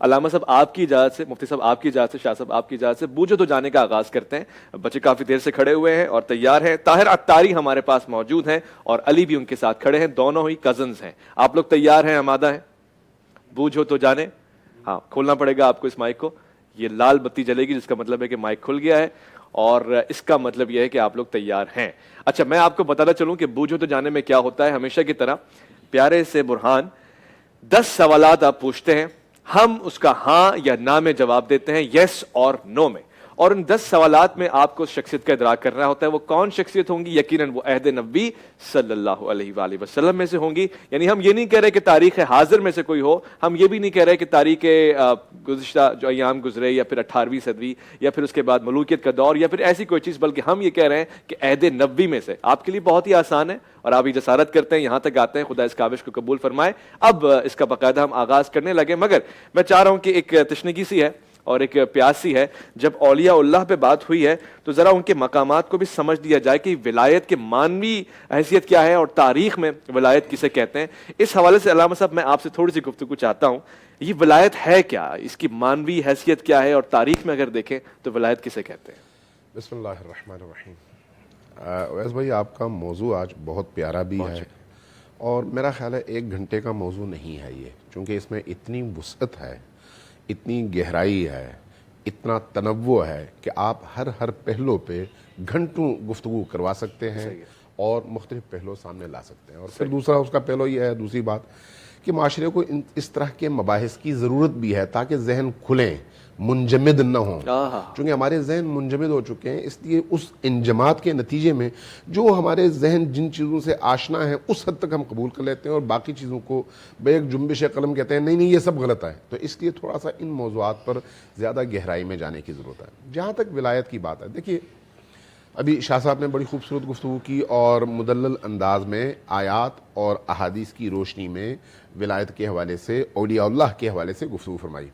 علامہ صاحب آپ کی اجازت سے، مفتی صاحب آپ کی اجازت سے، شاہ صاحب آپ کی اجازت سے بوجھو تو جانے کا آغاز کرتے ہیں. بچے کافی دیر سے کھڑے ہوئے ہیں اور تیار ہیں. طاہر عطاری ہمارے پاس موجود ہیں اور علی بھی ان کے ساتھ کھڑے ہیں، دونوں ہی کزنز ہیں. آپ لوگ تیار ہیں، آمادہ ہیں؟ بوجھو تو جانے. ہاں، کھولنا پڑے گا آپ کو اس مائک کو. یہ لال بتی جلے گی جس کا مطلب ہے کہ مائک کھل گیا ہے، اور اس کا مطلب یہ ہے کہ آپ لوگ تیار ہیں. اچھا، میں آپ کو بتانا چلوں کہ بوجھو تو جانے میں کیا ہوتا ہے. ہمیشہ کی طرح پیارے سے برہان 10 سوالات آپ پوچھتے ہیں، ہم اس کا ہاں یا نہ میں جواب دیتے ہیں، یس اور نو میں. اور ان 10 سوالات میں آپ کو شخصیت کا ادراک کرنا ہوتا ہے. وہ کون شخصیت ہوں گی؟ یقیناً وہ عہد نبوی صلی اللہ علیہ وآلہ وسلم میں سے ہوں گی. یعنی ہم یہ نہیں کہہ رہے کہ تاریخ حاضر میں سے کوئی ہو، ہم یہ بھی نہیں کہہ رہے کہ تاریخ گزشتہ جو ایام گزرے یا پھر 18ویں صدی یا پھر اس کے بعد ملوکیت کا دور یا پھر ایسی کوئی چیز، بلکہ ہم یہ کہہ رہے ہیں کہ عہد نبوی میں سے. آپ کے لیے بہت ہی آسان ہے اور آپ ہی جسارت کرتے ہیں، یہاں تک آتے ہیں. خدا اس کاوش کو قبول فرمائے. اب اس کا باقاعدہ ہم آغاز کرنے لگے، مگر میں چاہ رہا ہوں کہ ایک تشنگی سی ہے اور ایک پیاس سی ہے. جب اولیاء اللہ پہ بات ہوئی ہے تو ذرا ان کے مقامات کو بھی سمجھ لیا جائے کہ ولایت کے مانوی حیثیت کیا ہے اور تاریخ میں ولایت کسے کہتے ہیں. اس حوالے سے علامہ صاحب میں آپ سے تھوڑی سی گفتگو چاہتا ہوں. یہ ولایت ہے کیا؟ اس کی مانوی حیثیت کیا ہے؟ اور تاریخ میں اگر دیکھیں تو ولایت کسے کہتے ہیں؟ بسم اللہ الرحمن الرحیم. اویس بھائی، آپ کا موضوع آج بہت پیارا بھی ہے اور میرا خیال ہے 1 گھنٹے کا موضوع نہیں ہے یہ، چونکہ اس میں اتنی وسعت ہے، اتنی گہرائی ہے، اتنا تنوع ہے کہ آپ ہر پہلو پہ گھنٹوں گفتگو کروا سکتے ہیں اور مختلف پہلو سامنے لا سکتے ہیں. اور پھر دوسرا اس کا پہلو یہ ہے، دوسری بات کہ معاشرے کو اس طرح کے مباحث کی ضرورت بھی ہے تاکہ ذہن کھلیں، منجمد نہ ہوں. چونکہ ہمارے ذہن منجمد ہو چکے ہیں، اس لیے اس انجماد کے نتیجے میں جو ہمارے ذہن جن چیزوں سے آشنا ہے اس حد تک ہم قبول کر لیتے ہیں اور باقی چیزوں کو بے ایک جنبش قلم کہتے ہیں نہیں یہ سب غلط ہے. تو اس لیے تھوڑا سا ان موضوعات پر زیادہ گہرائی میں جانے کی ضرورت ہے. جہاں تک ولایت کی بات ہے، دیکھیے ابھی شاہ صاحب نے بڑی خوبصورت گفتگو کی اور مدلل انداز میں آیات اور احادیث کی روشنی میں ولایت کے حوالے سے، اولیاء اللہ کے حوالے سے گفتگو فرمائی.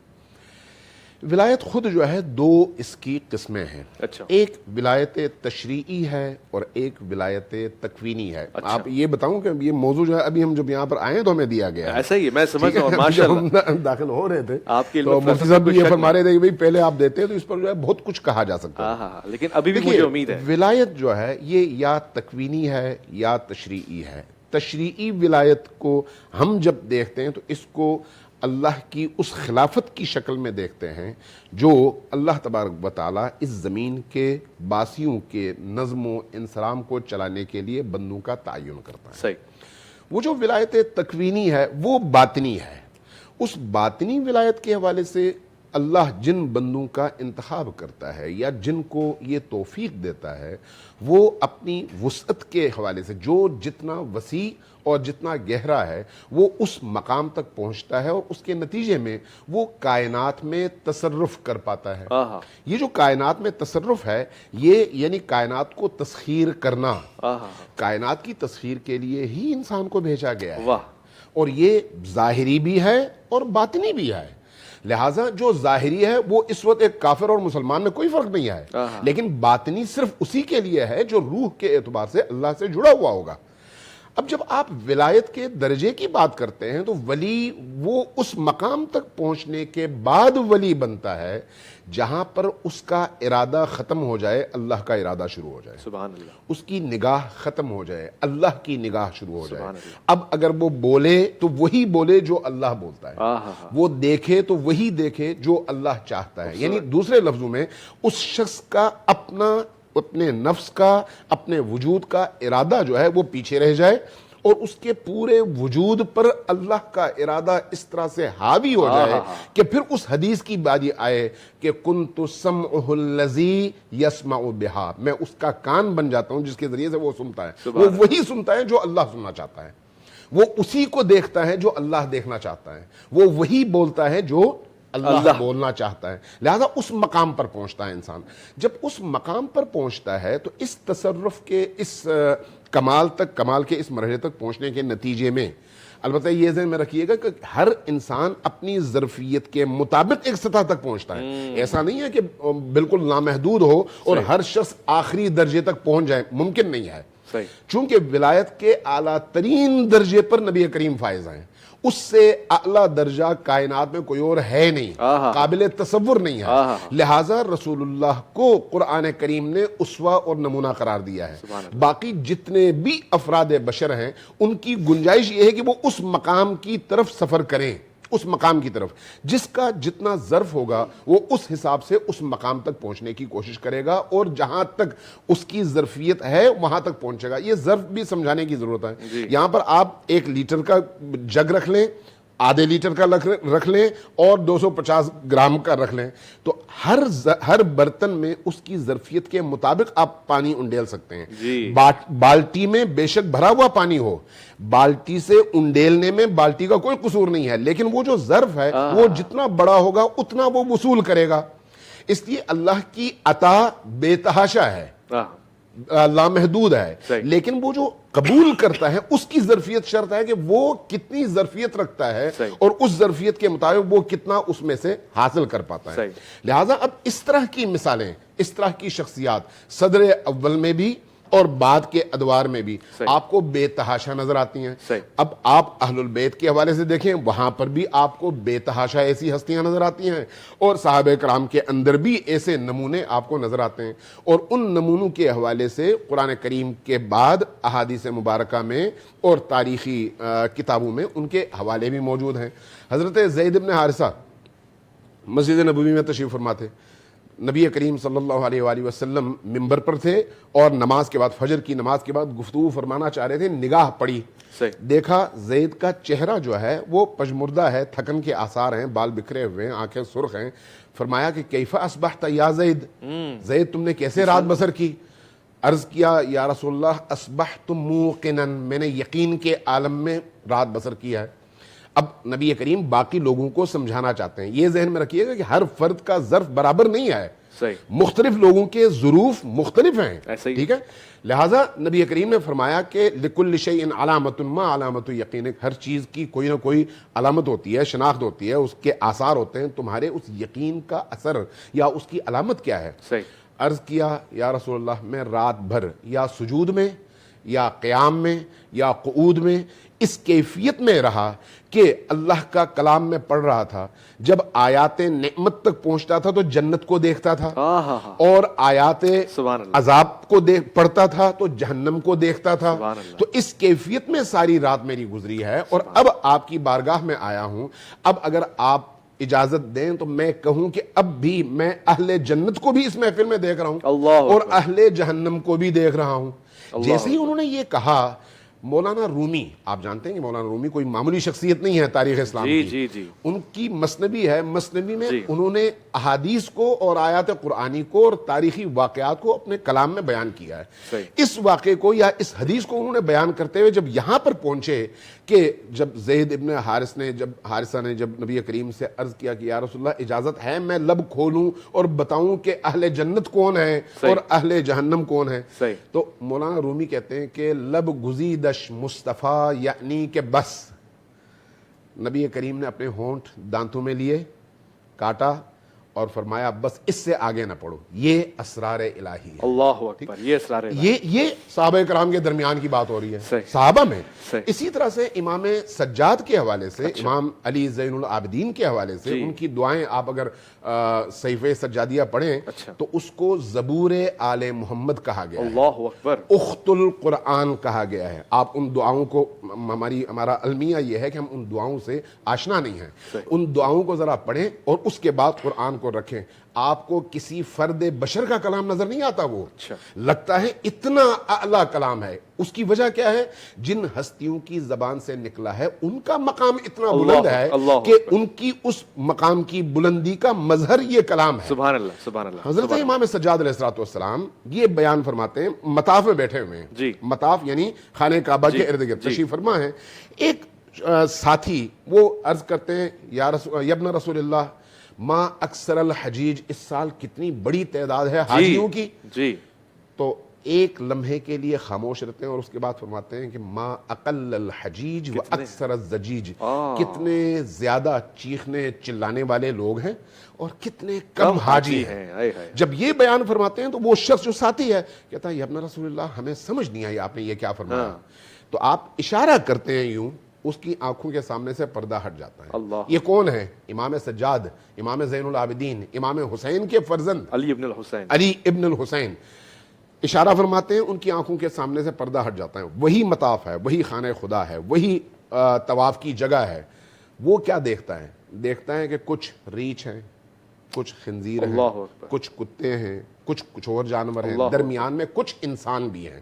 ولایت خود جو ہے 2 اس کی قسمیں ہیں. ایک ولایت تشریعی ہے اور ایک ولایت تکوینی ہے. آپ یہ بتاؤں کہ یہ موضوع جو ہے ابھی ہم جب یہاں پر آئے تو ہمیں دیا گیا ہے. ایسا ہی میں سمجھ رہا ہوں، ماشاءاللہ ہم داخل ہو رہے تھے تو مفتی صاحب بھی یہ فرما رہے تھے کہ بھئی پہلے آپ دیتے ہیں تو اس پر جو ہے بہت کچھ کہا جا سکتا ہے. لیکن ابھی بھی مجھے امید ہے ولایت جو ہے یہ یا تکوینی ہے یا تشریعی ہے. تشریعی ولایت کو ہم جب دیکھتے ہیں تو اس کو اللہ کی اس خلافت کی شکل میں دیکھتے ہیں جو اللہ تبارک و تعالیٰ اس زمین کے باسیوں کے نظم و انسرام کو چلانے کے لیے بندوں کا تعین کرتا ہے. وہ جو ولایت تکوینی ہے وہ باطنی ہے. اس باطنی ولایت کے حوالے سے اللہ جن بندوں کا انتخاب کرتا ہے یا جن کو یہ توفیق دیتا ہے وہ اپنی وسعت کے حوالے سے جو جتنا وسیع اور جتنا گہرا ہے وہ اس مقام تک پہنچتا ہے اور اس کے نتیجے میں وہ کائنات میں تصرف کر پاتا ہے. یہ جو کائنات میں تصرف ہے یہ یعنی کائنات کو تسخیر کرنا. کائنات کی تسخیر کے لیے ہی انسان کو بھیجا گیا ہے اور یہ ظاہری بھی ہے اور باطنی بھی ہے. لہٰذا جو ظاہری ہے وہ اس وقت ایک کافر اور مسلمان میں کوئی فرق نہیں ہے، لیکن باطنی صرف اسی کے لیے ہے جو روح کے اعتبار سے اللہ سے جڑا ہوا ہوگا. اب جب آپ ولایت کے درجے کی بات کرتے ہیں تو ولی وہ اس مقام تک پہنچنے کے بعد ولی بنتا ہے جہاں پر اس کا ارادہ ختم ہو جائے، اللہ کا ارادہ شروع ہو جائے. سبحان اللہ. اس کی نگاہ ختم ہو جائے، اللہ کی نگاہ شروع ہو جائے. اب اگر وہ بولے تو وہی بولے جو اللہ بولتا ہے، وہ دیکھے تو وہی دیکھے جو اللہ چاہتا ہے. یعنی دوسرے لفظوں میں اس شخص کا اپنے نفس کا، اپنے وجود کا ارادہ جو ہے وہ پیچھے رہ جائے اور اس کے پورے وجود پر اللہ کا ارادہ اس طرح سے حاوی ہو جائے کہ پھر اس حدیث کی باری آئے کہ کنت سمعہ الذی یسمع بہا، میں اس کا کان بن جاتا ہوں جس کے ذریعے سے وہ سنتا ہے. وہ وہی سنتا ہے جو اللہ سننا چاہتا ہے، وہ اسی کو دیکھتا ہے جو اللہ دیکھنا چاہتا ہے، وہ وہی بولتا ہے جو اللہ بولنا چاہتا ہے. لہذا اس مقام پر پہنچتا ہے انسان. جب اس مقام پر پہنچتا ہے تو اس تصرف کے اس کمال کے اس مرحلے تک پہنچنے کے نتیجے میں البتہ یہ ذہن میں رکھیے گا کہ ہر انسان اپنی ظرفیت کے مطابق ایک سطح تک پہنچتا ہے. ایسا نہیں ہے کہ بالکل نامحدود ہو اور ہر شخص آخری درجے تک پہنچ جائے، ممکن نہیں ہے. چونکہ ولایت کے اعلیٰ ترین درجے پر نبی کریم فائز ہیں اس سے اعلیٰ درجہ کائنات میں کوئی اور ہے نہیں، قابل تصور نہیں ہے، لہٰذا رسول اللہ کو قرآن کریم نے اسوہ اور نمونہ قرار دیا ہے۔ باقی جتنے بھی افراد بشر ہیں ان کی گنجائش یہ ہے کہ وہ اس مقام کی طرف سفر کریں، اس مقام کی طرف جس کا جتنا ظرف ہوگا وہ اس حساب سے اس مقام تک پہنچنے کی کوشش کرے گا، اور جہاں تک اس کی ظرفیت ہے وہاں تک پہنچے گا۔ یہ ظرف بھی سمجھانے کی ضرورت ہے۔ یہاں پر آپ 1 لیٹر کا جگ رکھ لیں، آدھے لیٹر کا رکھ لیں اور 250 گرام کا رکھ لیں، تو ہر برتن میں اس کی ظرفیت کے مطابق آپ پانی انڈیل سکتے ہیں۔ بالٹی میں بے شک بھرا ہوا پانی ہو، بالٹی سے انڈیلنے میں بالٹی کا کوئی قصور نہیں ہے، لیکن وہ جو ظرف ہے وہ جتنا بڑا ہوگا اتنا وہ وصول کرے گا۔ اس لیے اللہ کی عطا بے تحاشا ہے، لامحدود ہے، لیکن وہ جو قبول کرتا ہے اس کی ظرفیت شرط ہے کہ وہ کتنی ظرفیت رکھتا ہے اور اس ظرفیت کے مطابق وہ کتنا اس میں سے حاصل کر پاتا ہے۔ لہٰذا اب اس طرح کی مثالیں، اس طرح کی شخصیات صدر اول میں بھی اور بعد کے ادوار میں بھی آپ کو بے تحاشا نظر آتی ہیں۔ اب آپ اہل البیت کے حوالے سے دیکھیں، وہاں پر بھی آپ کو بے تحاشا ایسی ہستیاں نظر آتی ہیں، اور صحابہ کرام کے اندر بھی ایسے نمونے آپ کو نظر آتے ہیں، اور ان نمونوں کے حوالے سے قرآن کریم کے بعد احادیث مبارکہ میں اور تاریخی کتابوں میں ان کے حوالے بھی موجود ہیں۔ حضرت زید بن حارثہ مسجد نبوی میں تشریف فرما تھے، نبی کریم صلی اللہ علیہ وآلہ وسلم منبر پر تھے اور نماز کے بعد، فجر کی نماز کے بعد گفتگو فرمانا چاہ رہے تھے، نگاہ پڑی، دیکھا زید کا چہرہ جو ہے وہ پژمردہ ہے، تھکن کے آثار ہیں، بال بکھرے ہوئے ہیں، آنکھیں سرخ ہیں۔ فرمایا کہ کیف اصبحت یا زید، زید تم نے کیسے رات بسر کی؟ عرض کیا یا رسول اللہ اصبحت موقنا، میں نے یقین کے عالم میں رات بسر کیا ہے۔ اب نبی کریم باقی لوگوں کو سمجھانا چاہتے ہیں، یہ ذہن میں رکھیے گا کہ ہر فرد کا ظرف برابر نہیں ہے، مختلف لوگوں کے ظروف مختلف ہیں، ٹھیک ہے؟ لہٰذا نبی کریم نے فرمایا کہ لکل شیء علامۃ ما علامۃ یقین، ہر چیز کی کوئی نہ کوئی علامت ہوتی ہے، شناخت ہوتی ہے، اس کے آثار ہوتے ہیں، تمہارے اس یقین کا اثر یا اس کی علامت کیا ہے؟ عرض کیا یا رسول اللہ میں رات بھر یا سجود میں یا قیام میں یا قعود میں اس کیفیت میں رہا کہ اللہ کا کلام میں پڑھ رہا تھا، جب آیات نعمت تک پہنچتا تھا تو جنت کو دیکھتا تھا، اور آیات عذاب کو پڑھتا تھا تو جہنم کو دیکھتا تھا، تو اس کیفیت میں ساری رات میری گزری ہے، اور اب آپ کی بارگاہ میں آیا ہوں، اب اگر آپ اجازت دیں تو میں کہوں کہ اب بھی میں اہل جنت کو بھی اس محفل میں دیکھ رہا ہوں اور اہل جہنم کو بھی دیکھ رہا ہوں۔ جیسے ہی انہوں نے یہ کہا، مولانا رومی، آپ جانتے ہیں کہ مولانا رومی کوئی معمولی شخصیت نہیں ہے تاریخ اسلام کی، ان کی مثنوی ہے، مثنوی میں انہوں نے احادیث کو اور آیات قرآنی کو اور تاریخی واقعات کو اپنے کلام میں بیان کیا ہے۔ اس واقعے کو یا اس حدیث کو انہوں نے بیان کرتے ہوئے جب یہاں پر پہنچے کہ جب زید ابن حارثہ نے جب نبی کریم سے عرض کیا کہ یا رسول اللہ اجازت ہے میں لب کھولوں اور بتاؤں کہ اہل جنت کون ہے اور اہل جہنم کون ہے، تو مولانا رومی کہتے ہیں کہ لب گزیدش مصطفیٰ، یعنی کہ بس نبی کریم نے اپنے ہونٹ دانتوں میں لیے، کاٹا اور فرمایا بس اس سے آگے نہ پڑھو، یہ اسرار الہی ہے۔ اللہ اکبر، یہ اسرار الہی، یہ صحابہ کرام کے درمیان کی بات ہو رہی ہے، صحابہ میں۔ اسی طرح سے امام سجاد کے حوالے سے، امام علی زین العابدین کے حوالے سے ان کی دعائیں آپ اگر صحیفہ سجادیہ پڑھیں تو اس کو زبور آل محمد کہا گیا ہے، اللہ اکبر، اخت القرآن کہا گیا ہے۔ آپ ان دعاؤں کو، ہمارا المیہ یہ ہے کہ ہم ان دعاؤں سے آشنا نہیں ہیں، ان دعاؤں کو ذرا پڑھیں اور اس کے بعد قرآن کو رکھیں، آپ کو کسی فرد بشر کا کلام نظر نہیں آتا، وہ لگتا ہے اتنا اعلیٰ کلام ہے۔ اس کی وجہ کیا ہے؟ جن ہستیوں کی زبان سے نکلا ہے ان کا مقام اتنا بلند ہے کہ ان کی اس مقام کی بلندی کا مظہر یہ کلام ہے۔ سبحان اللہ، سبحان اللہ۔ حضرت امام سجاد علیہ الصلوۃ والسلام یہ بیان فرماتے ہیں، مطاف میں بیٹھے ہوئے ہیں، مطاف یعنی خانہ کعبہ کے ارد گرد تشریف فرما ہے، ایک ساتھی وہ عرض کرتے ہیں یا ابن رسول اللہ ما اکثر الحجیج، اس سال کتنی بڑی تعداد ہے حاجیوں کی، تو ایک لمحے کے لیے خاموش رہتے ہیں اور اس کے بعد فرماتے ہیں کہ ما اقل الحجیج و اکثر الزجیج، کتنے زیادہ چیخنے چلانے والے لوگ ہیں اور کتنے کم حاجی ہیں۔ جب یہ بیان فرماتے ہیں تو وہ شخص جو ساتھی ہے کہتا ہے یا ابن رسول اللہ ہمیں سمجھ نہیں آئی آپ نے یہ کیا فرمایا، تو آپ اشارہ کرتے ہیں یوں اس کی آنکھوں کے سامنے سے پردہ ہٹ جاتا ہے. اللہ. یہ کون ہے؟ امام سجاد، امام زین العابدین، امام حسین کے فرزند علی ابن الحسین. علی ابن الحسین اشارہ فرماتے ہیں ان کی آنکھوں کے سامنے سے پردہ ہٹ جاتا ہے. وہی مطاف ہے، وہی خانہ خدا ہے، وہی طواف کی جگہ ہے. وہ کیا دیکھتا ہے؟ دیکھتا ہے کہ کچھ ریچھ ہیں، کچھ خنزیر ہیں، اللہ اکبر. کچھ کتے ہیں، کچھ اور جانور ہیں، اللہ درمیان میں کچھ انسان بھی ہیں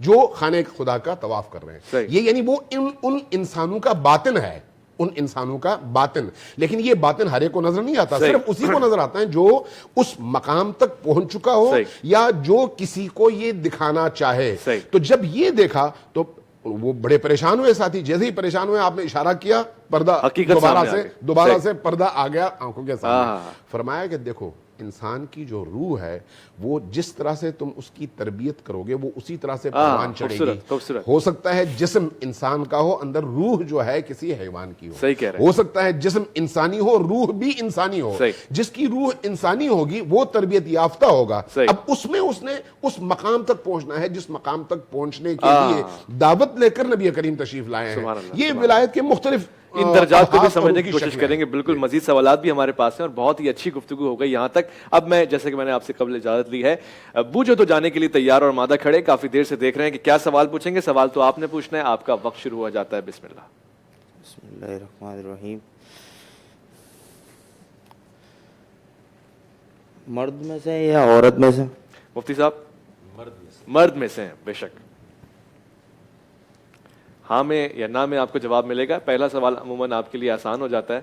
جو خانہ خدا کا طواف کر رہے ہیں. صحیح. یہ یعنی وہ ان انسانوں کا باطن ہے، ان انسانوں کا باطن. لیکن یہ باطن ہر ایک کو نظر نہیں آتا، صحیح. صرف اسی کو نظر آتا ہے جو اس مقام تک پہنچ چکا ہو صحیح. یا جو کسی کو یہ دکھانا چاہے. صحیح. تو جب یہ دیکھا تو وہ بڑے پریشان ہوئے. ساتھی جیسے ہی پریشان ہوئے، آپ نے اشارہ کیا، پردہ حقیقت سامنے آ گئی. دوبارہ صحیح. سے پردہ آ گیا آنکھوں کے سامنے. ہاں. فرمایا کہ دیکھو انسان کی جو روح ہے وہ جس طرح سے تم اس کی تربیت کرو گے وہ اسی طرح سے پروان چڑھے گی. خوبصورت. ہو سکتا ہے جسم انسان کا ہو، اندر روح جو ہے کسی حیوان کی ہو. صحیح کہہ رہے ہیں. ہو سکتا ہے جسم انسانی ہو، روح بھی انسانی ہو. صحیح. جس کی روح انسانی ہوگی وہ تربیت یافتہ ہوگا. صحیح. اب اس میں اس نے اس مقام تک پہنچنا ہے جس مقام تک پہنچنے کے لیے دعوت لے کر نبی کریم تشریف لائے ہیں. یہ ولایت کے مختلف ان درجات کو بھی ابحاث اور سمجھنے ان کی کی کوشش شکلیں کریں گے. بالکل مزید سوالات بھی ہمارے پاس ہیں اور بہت ہی اچھی گفتگو ہو گئی یہاں تک. اب میں جیسے کہ میں نے آپ سے قبل اجازت لی ہے، بوجھو تو جانے کے لیے تیار اور مادہ کھڑے، کافی دیر سے دیکھ رہے ہیں کہ کیا سوال پوچھیں گے. سوال تو آپ نے پوچھنا ہے، آپ کا وقت شروع ہو جاتا ہے. بسم اللہ. بسم اللہ الرحمن الرحیم. مرد میں سے یا عورت میں سے؟ مفتی صاحب مرد میں سے ہیں. بے شک ہاں میں یا نہ میں آپ کو جواب ملے گا. پہلا سوال عموماً آپ کے لیے آسان ہو جاتا ہے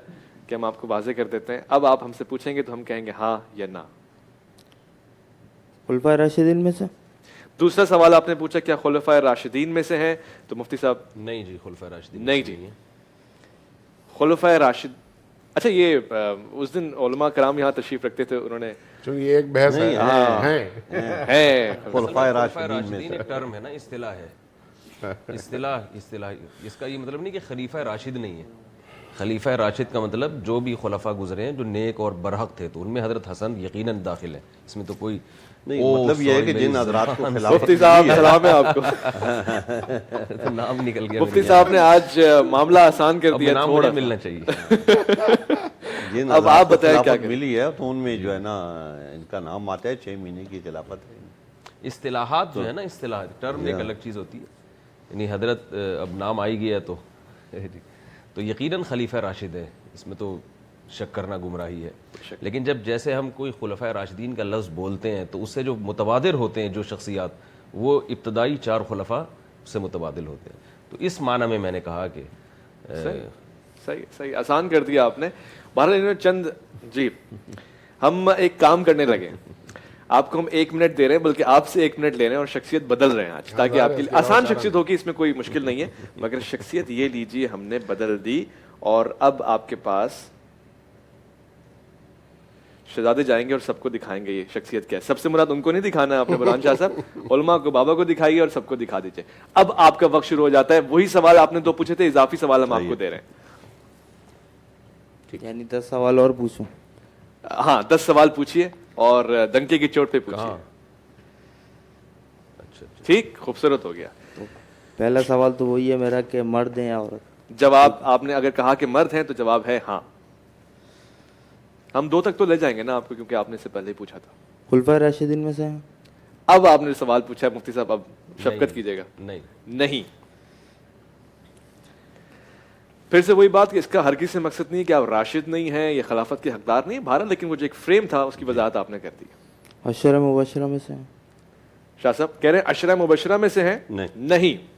کہ ہم آپ کو واضح کر دیتے ہیں. اب آپ ہم سے پوچھیں گے تو ہم کہیں گے ہاں یا نہ. خلفائے راشدین میں سے؟ دوسرا سوال آپ نے پوچھا کیا خلفائے راشدین میں سے ہیں، تو مفتی صاحب نہیں جی، خلفائے راشدین نہیں جی. خلفائے راشد، اچھا یہ اس دن علماء کرام یہاں تشریف رکھتے تھے، انہوں نے چونکہ یہ ایک بحث ہے. خلفائے راشدین ایک ٹرم ہے نا، اصطلاح ہے. اصطلاح اس کا یہ مطلب نہیں کہ خلیفہ راشد نہیں ہے. خلیفہ راشد کا مطلب جو بھی خلفاء گزرے ہیں جو نیک اور برحق تھے، تو ان میں حضرت حسن یقیناً داخل ہے. اس میں تو کوئی نہیں، مطلب یہ ہے کہ جن حضرات کو مفتی صاحب سلام ہے آپ کو. نام نکل گیا. مفتی صاحب نے آج معاملہ آسان کر دیا نام تھوڑا. مجھے ملنا چاہیے. جن اب آپ بتائیں کیا خلافت ملی ہے تو ان میں جو ہے نا ان کا نام آتا ہے 6 مہینے کی خلافت ہے. اصطلاحات جو ہے نا، اصطلاحات ٹرم ایک الگ چیز ہوتی ہے. یعنی حضرت اب نام آئی گیا تو یقیناً خلیفہ راشد ہے، اس میں تو شک کرنا گمراہی ہے. لیکن جب جیسے ہم کوئی خلفۂ راشدین کا لفظ بولتے ہیں تو اس سے جو متبادر ہوتے ہیں جو شخصیات، وہ ابتدائی 4 خلفاء سے متبادل ہوتے ہیں. تو اس معنی میں نے کہا کہ صحیح آسان کر دیا آپ نے. بہرحال چند جی ہم ایک کام کرنے لگے. آپ کو ہم 1 منٹ دے رہے ہیں، بلکہ آپ سے 1 منٹ لے رہے ہیں اور شخصیت بدل رہے ہیں آج، تاکہ آپ کے لیے آسان شخصیت ہوگی، اس میں کوئی مشکل نہیں ہے. مگر شخصیت یہ لیجیے ہم نے بدل دی، اور اب آپ کے پاس شہزادے جائیں گے اور سب کو دکھائیں گے یہ شخصیت کیا ہے. سب سے مراد ان کو نہیں دکھانا ہے آپ نے برہان شاہ صاحب، علماء کو، بابا کو دکھائیے اور سب کو دکھا دیجیے. اب آپ کا وقت شروع ہو جاتا ہے. وہی سوال آپ نے 2 پوچھے تھے، اضافی سوال ہم آپ کو دے رہے ہیں. یعنی 10 سوال اور پوچھوں؟ ہاں 10 سوال پوچھیے اور ڈنکے کی چوٹ پہ پوچھیے. ٹھیک، خوبصورت ہو گیا. پہلا سوال تو وہی ہے میرا کہ مرد ہیں یا عورت؟ جواب آپ نے اگر کہا کہ مرد ہیں تو جواب ہے ہاں. ہم 2 تک تو لے جائیں گے نا آپ کو، کیونکہ آپ نے اس سے پہلے ہی پوچھا تھا. خلفائے راشدین میں سے ہیں؟ اب آپ نے سوال پوچھا ہے مفتی صاحب، اب شفقت کیجیے گا. نہیں. پھر سے وہی بات کہ اس کا ہرگز سے مقصد نہیں ہے کہ آپ راشد نہیں ہیں یا خلافت کے حقدار نہیں بھارت، لیکن وہ جو ایک فریم تھا اس کی وضاحت آپ نے کر دی. عشرہ مبشرہ میں سے ہیں؟ شاہ صاحب کہہ رہے ہیں عشرہ مبشرہ میں سے ہیں؟ نہیں.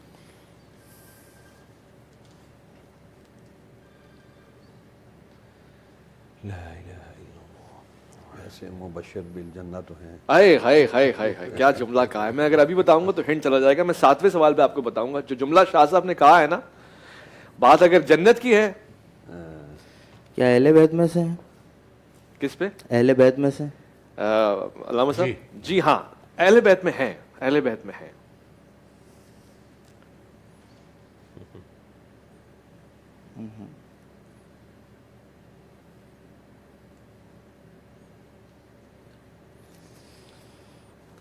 ایسے مبشر بالجنہ تو ہیں. ہائے ہائے ہائے ہائے ہائے کیا جملہ کہا ہے. میں اگر ابھی بتاؤں گا تو ہنٹ چلا جائے گا. میں 7ویں سوال پہ آپ کو بتاؤں گا. جو جملہ شاہ صاحب نے کہا ہے نا، بات اگر جنت کی ہے. کیا اہل بیت میں سے ہیں؟ کس پہ؟ اہل بیت میں سے. علامہ صاحب جی ہاں اہل بیت میں ہیں، اہل بیت میں ہیں.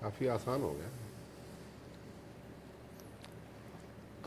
کافی آسان ہو گیا.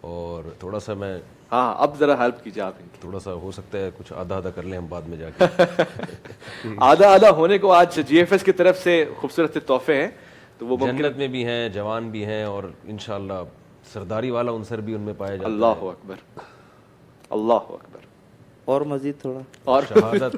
اور تھوڑا سا میں ہاں اب ذرا ہیلپ کیجیے آپ ان کی. تھوڑا سا ہو سکتا ہے کچھ آدھا آدھا کر لیں ہم بعد میں جا کے. آدھا آدھا ہونے کو آج جی ایف ایس کی طرف سے خوبصورت سے تحفے ہیں, تو وہ ممکن جنت میں بھی ہیں, جوان بھی ہیں, اور انشاءاللہ سرداری والا عنصر بھی ان میں پایا جاتا ہے. اللہ اکبر, اللہ اکبر. اور مزید تھوڑا اور شہادت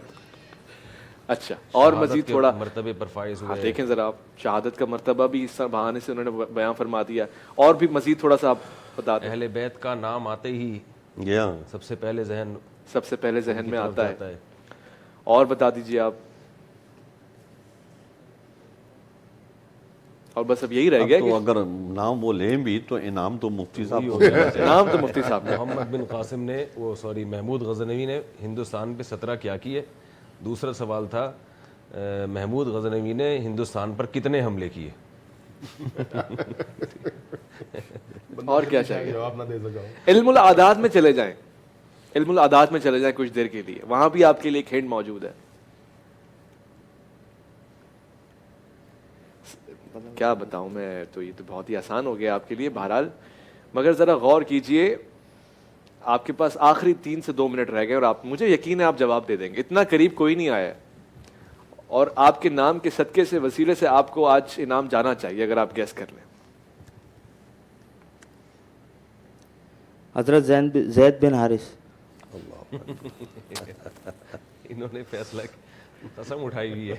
اچھا, اور شہادت مزید کے تھوڑا مرتبے پر فائز ہوئے. دیکھیں ذرا آپ, شہادت کا مرتبہ بھی اس بہانے سے انہوں نے بیان فرما دیا, اور بھی مزید تھوڑا سا آپ بتا دیں. اہل بیت کا نام آتے ہی یہ سب سے پہلے ذہن سب سے پہلے ذہن میں طرف آتا جاتا ہے. اور بتا دیجیے آپ, اور بس اب یہی رہ گیا تو کہ اگر نام وہ لیں بھی تو انعام تو مفتی صاحب کو دینا چاہیے. نام تو مفتی صاحب نے. محمد بن قاسم نے محمود غزنوی نے ہندوستان پہ 17 کیا کیے. دوسرا سوال تھا محمود غزنوی نے ہندوستان پر کتنے حملے کیے. اور کیا چاہیے, علم العادات میں چلے جائیں, علم العادات میں چلے جائیں کچھ دیر کے لیے, وہاں بھی آپ کے لیے ایک ہنٹ موجود ہے. کیا بتاؤں میں, تو یہ تو بہت ہی آسان ہو گیا آپ کے لیے. بہرحال مگر ذرا غور کیجئے, آپ کے پاس آخری 3 سے 2 منٹ رہ گئے, اور آپ, مجھے یقین ہے آپ جواب دے دیں گے, اتنا قریب کوئی نہیں آیا, اور آپ کے نام کے صدقے سے, وسیلے سے آپ کو آج انعام جانا چاہیے اگر آپ گیس کر لیں. حضرت زید بن حارث. انہوں نے فیصلہ قسم اٹھائی ہوئی ہے.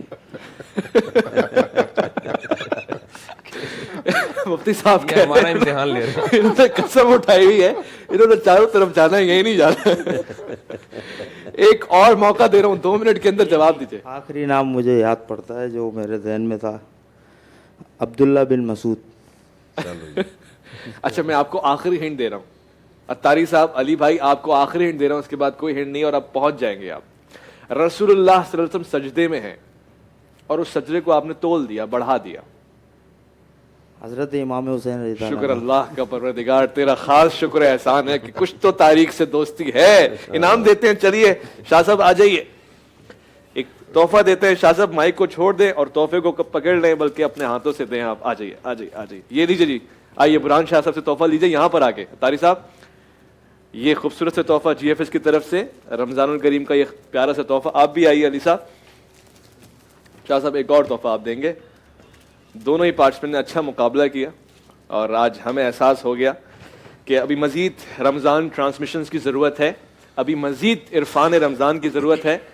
مفتی صاحب یہ ہمارا امتحان لے رہے ہیں. انہوں نے قسم اٹھائی ہوئی ہے, انہوں نے چاروں طرف جانا ہے, یہی نہیں جانا. ایک اور موقع دے رہا ہوں, 2 منٹ کے اندر جواب دیجیے. آخری نام مجھے یاد پڑتا ہے جو میرے ذہن میں تھا, عبداللہ بن مسعود. اچھا میں آپ کو آخری ہنٹ دے رہا ہوں, اتاری صاحب, علی بھائی, آپ کو آخری ہنٹ دے رہا ہوں, اس کے بعد کوئی ہنٹ نہیں, اور آپ پہنچ جائیں گے. آپ رسول اللہ صلی اللہ علیہ وسلم سجدے میں ہیں, اور اس سجدے کو آپ نے تول دیا, بڑھا دیا. حضرت امام حسین رضی اللہ شکر اللہ کا پروردگار, تیرا خاص شکر احسان ہے کہ کچھ تو تاریخ سے دوستی ہے. انعام دیتے ہیں, چلیے شاہ صاحب آ جائیے, ایک تحفہ دیتے ہیں. شاہ صاحب مائک کو چھوڑ دیں اور تحفے کو پکڑ لیں, بلکہ اپنے ہاتھوں سے دیں. آپ آ جائیے, آ جائیے, آ جائیے, یہ لیجیے جی, آئیے برہان شاہ صاحب سے تحفہ لیجیے یہاں پر آ کے. طاری صاحب, یہ خوبصورت سے تحفہ جی ایف ایس کی طرف سے, رمضان الکریم کا یہ پیارا سا تحفہ. آپ بھی آئیے علی صاحب. شاہ صاحب ایک اور تحفہ آپ دیں گے. دونوں ہی پارٹیسپینٹ نے اچھا مقابلہ کیا, اور آج ہمیں احساس ہو گیا کہ ابھی مزید رمضان ٹرانسمیشنز کی ضرورت ہے, ابھی مزید عرفان رمضان کی ضرورت ہے.